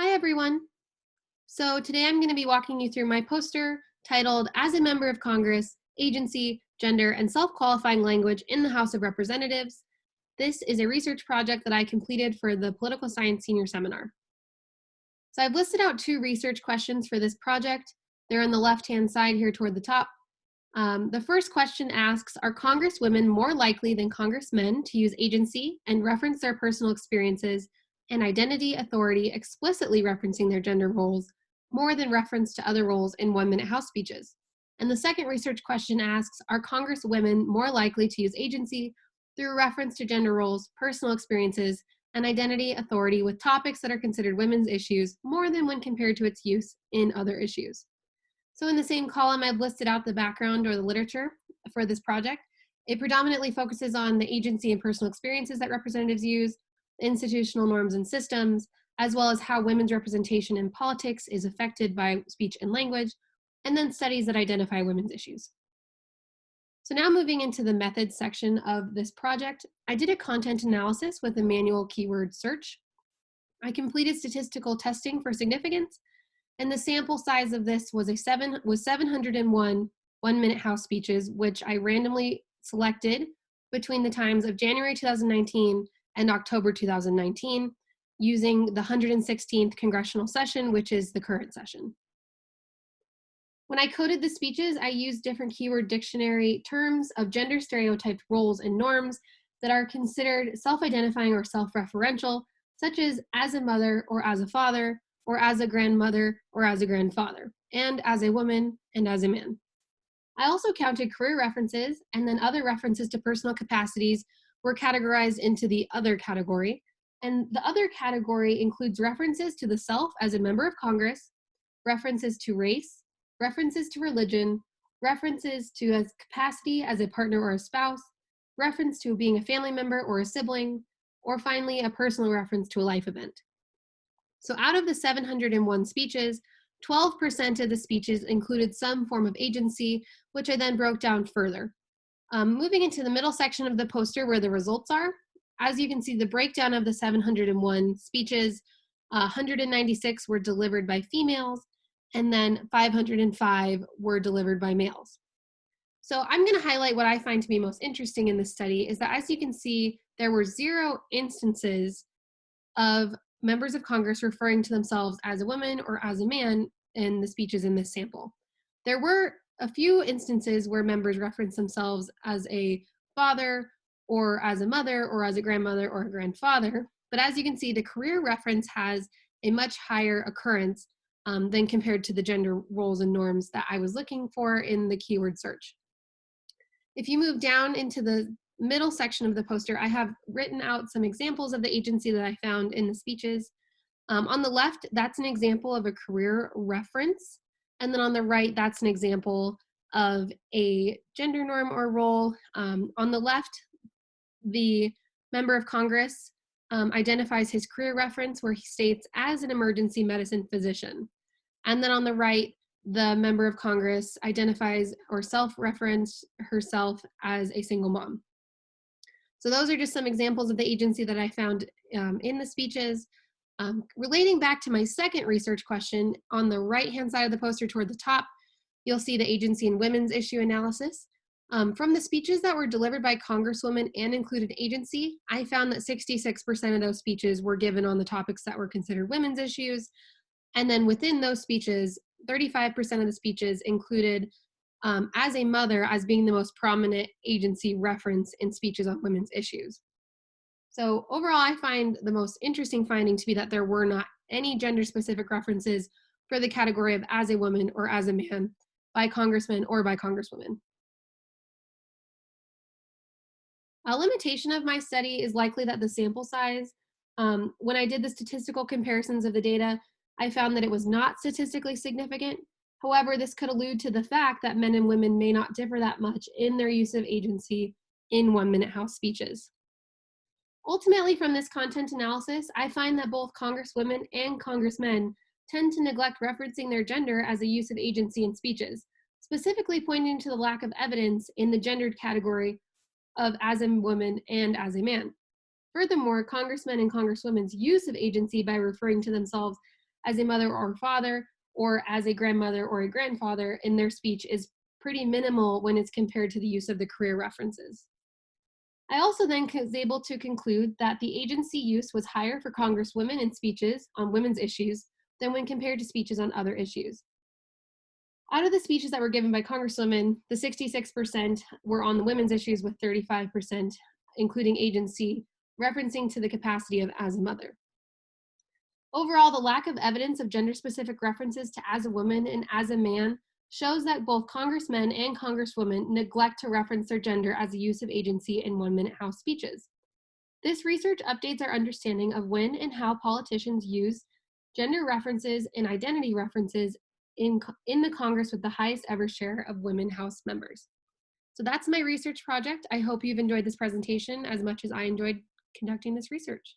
Hi, everyone. So today I'm going to be walking you through my poster titled As a Member of Congress, Agency, Gender, and Self-Qualifying Language in the House of Representatives. This is a research project that I completed for the Political Science Senior Seminar. So I've listed out two research questions for this project. They're on the left-hand side here toward the top. The first question asks, are congresswomen more likely than congressmen to use agency and reference their personal experiences and identity authority explicitly referencing their gender roles more than reference to other roles in 1-minute House speeches? And the second research question asks, are congresswomen more likely to use agency through reference to gender roles, personal experiences, and identity authority with topics that are considered women's issues more than when compared to its use in other issues? So in the same column, I've listed out the background or the literature for this project. It predominantly focuses on the agency and personal experiences that representatives use, institutional norms and systems, as well as how women's representation in politics is affected by speech and language, and then studies that identify women's issues. So now moving into the methods section of this project, I did a content analysis with a manual keyword search. I completed statistical testing for significance, and the sample size of this was 701 1-minute House speeches, which I randomly selected between the times of January 2019 and October 2019, using the 116th congressional session, which is the current session. When I coded the speeches, I used different keyword dictionary terms of gender stereotyped roles and norms that are considered self-identifying or self-referential, such as a mother or as a father, or as a grandmother or as a grandfather, and as a woman and as a man. I also counted career references, and then other references to personal capacities were categorized into the other category. And the other category includes references to the self as a member of Congress, references to race, references to religion, references to a capacity as a partner or a spouse, reference to being a family member or a sibling, or finally a personal reference to a life event. So out of the 701 speeches, 12% of the speeches included some form of agency, which I then broke down further. Moving into the middle section of the poster where the results are, as you can see, the breakdown of the 701 speeches, 196 were delivered by females, and then 505 were delivered by males. So I'm going to highlight what I find to be most interesting in this study is that, as you can see, there were 0 instances of members of Congress referring to themselves as a woman or as a man in the speeches in this sample. There were a few instances where members referenced themselves as a father or as a mother or as a grandmother or a grandfather, but as you can see, the career reference has a much higher occurrence than compared to the gender roles and norms that I was looking for in the keyword search. If you move down into the middle section of the poster, I have written out some examples of the agency that I found in the speeches. On the left, that's an example of a career reference. And then on the right, that's an example of a gender norm or role. On the left, the member of Congress identifies his career reference where he states as an emergency medicine physician. And then on the right, the member of Congress identifies or self-referenced herself as a single mom. So those are just some examples of the agency that I found in the speeches. Relating back to my second research question, on the right-hand side of the poster toward the top, you'll see the agency and women's issue analysis. From the speeches that were delivered by congresswomen and included agency, I found that 66% of those speeches were given on the topics that were considered women's issues. And then within those speeches, 35% of the speeches included as a mother as being the most prominent agency reference in speeches on women's issues. So overall, I find the most interesting finding to be that there were not any gender-specific references for the category of as a woman or as a man by congressmen or by congresswomen. A limitation of my study is likely that the sample size, when I did the statistical comparisons of the data, I found that it was not statistically significant. However, this could allude to the fact that men and women may not differ that much in their use of agency in 1-minute House speeches. Ultimately, from this content analysis, I find that both congresswomen and congressmen tend to neglect referencing their gender as a use of agency in speeches, specifically pointing to the lack of evidence in the gendered category of as a woman and as a man. Furthermore, congressmen and congresswomen's use of agency by referring to themselves as a mother or father, or as a grandmother or a grandfather in their speech is pretty minimal when it's compared to the use of the career references. I also then was able to conclude that the agency use was higher for congresswomen in speeches on women's issues than when compared to speeches on other issues. Out of the speeches that were given by congresswomen, the 66% were on the women's issues, with 35%, including agency, referencing to the capacity of as a mother. Overall, the lack of evidence of gender-specific references to as a woman and as a man shows that both congressmen and congresswomen neglect to reference their gender as a use of agency in one-minute House speeches. This research updates our understanding of when and how politicians use gender references and identity references in the Congress with the highest ever share of women House members. So that's my research project. I hope you've enjoyed this presentation as much as I enjoyed conducting this research.